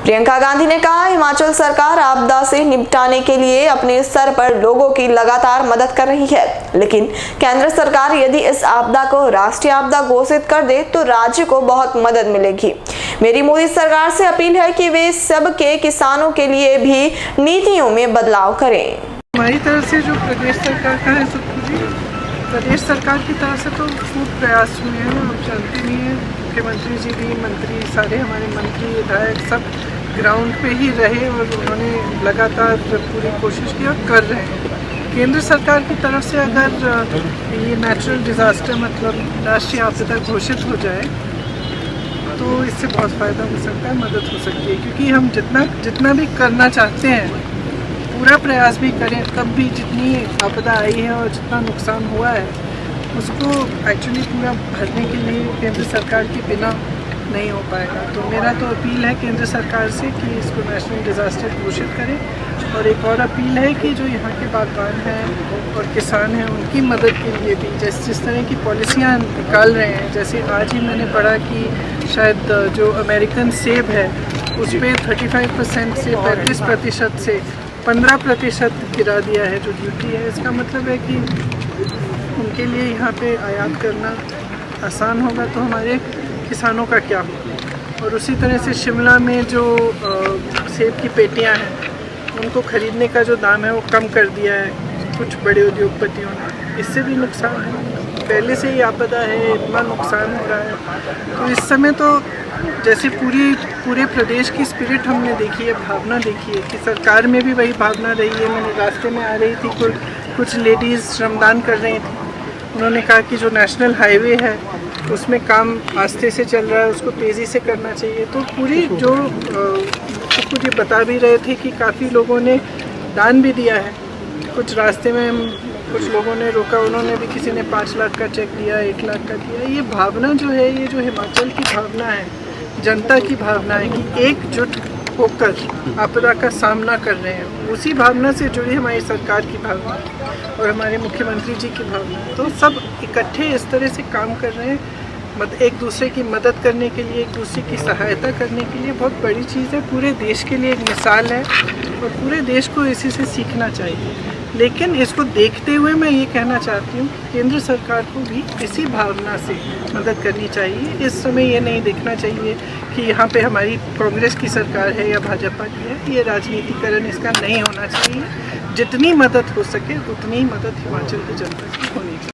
प्रियंका गांधी ने कहा, हिमाचल सरकार आपदा से निपटाने के लिए अपने स्तर पर लोगों की लगातार मदद कर रही है, लेकिन केंद्र सरकार यदि इस आपदा को राष्ट्रीय आपदा घोषित कर दे तो राज्य को बहुत मदद मिलेगी। मेरी मोदी सरकार से अपील है कि वे सबके किसानों के लिए भी नीतियों में बदलाव करें। हमारी तरफ से जो प्रदेश सरकार का है, प्रदेश सरकार की तरफ से तो खूब प्रयास हुए हैं। आप जानते नहीं हैं, मुख्यमंत्री जी भी, मंत्री सारे हमारे मंत्री विधायक सब ग्राउंड पे ही रहे और उन्होंने लगातार पूरी कोशिश की और कर रहे हैं। केंद्र सरकार की तरफ से अगर ये नेचुरल डिज़ास्टर मतलब राष्ट्रीय आपदा घोषित हो जाए तो इससे बहुत फ़ायदा हो सकता है, मदद हो सकती है। क्योंकि हम जितना भी करना चाहते हैं, पूरा प्रयास भी करें, तब भी जितनी आपदा आई है और जितना नुकसान हुआ है उसको एक्चुअली पूरा भरने के लिए केंद्र सरकार के बिना नहीं हो पाएगा। तो मेरा तो अपील है केंद्र सरकार से कि इसको नेशनल डिज़ास्टर घोषित करें। और एक और अपील है कि जो यहाँ के बागवान हैं और किसान हैं उनकी मदद के लिए भी जिस तरह की पॉलिसियाँ निकाल रहे हैं, जैसे आज ही मैंने पढ़ा कि शायद जो अमेरिकन सेब है उस पर 35% से 35% से 15% गिरा दिया है जो ड्यूटी है। इसका मतलब है कि उनके लिए यहाँ पे आयात करना आसान होगा, तो हमारे किसानों का क्या होगा। और उसी तरह से शिमला में जो सेब की पेटियाँ हैं उनको ख़रीदने का जो दाम है वो कम कर दिया है कुछ बड़े उद्योगपतियों ने। इससे भी नुकसान है, पहले से ही आपदा है, इतना नुकसान हो रहा है। तो इस समय तो जैसे पूरे प्रदेश की स्पिरिट हमने देखी है, भावना देखी है कि सरकार में भी वही भावना रही है। मैंने रास्ते में आ रही थी, कुछ लेडीज़ श्रमदान कर रही थी, उन्होंने कहा कि जो नेशनल हाईवे है उसमें काम आस्ते से चल रहा है, उसको तेज़ी से करना चाहिए। तो पूरी जो कुछ ये बता भी रहे थे कि काफ़ी लोगों ने दान भी दिया है। कुछ रास्ते में कुछ लोगों ने रोका, उन्होंने भी, किसी ने 5 लाख का चेक दिया, 1 लाख का दिया। ये भावना जो है, ये जो हिमाचल की भावना है, जनता की भावना है कि एकजुट होकर आपदा का सामना कर रहे हैं, उसी भावना से जुड़ी हमारी सरकार की भावना और हमारे मुख्यमंत्री जी की भावना। तो सब इकट्ठे इस तरह से काम कर रहे हैं, एक दूसरे की मदद करने के लिए, एक दूसरे की सहायता करने के लिए। बहुत बड़ी चीज़ है, पूरे देश के लिए एक मिसाल है और पूरे देश को इसी से सीखना चाहिए। लेकिन इसको देखते हुए मैं ये कहना चाहती हूँ कि केंद्र सरकार को भी इसी भावना से मदद करनी चाहिए। इस समय ये नहीं देखना चाहिए कि यहाँ पे हमारी कांग्रेस की सरकार है या भाजपा की है। ये राजनीतिकरण इसका नहीं होना चाहिए। जितनी मदद हो सके उतनी मदद हिमाचल की जनता की होनी चाहिए।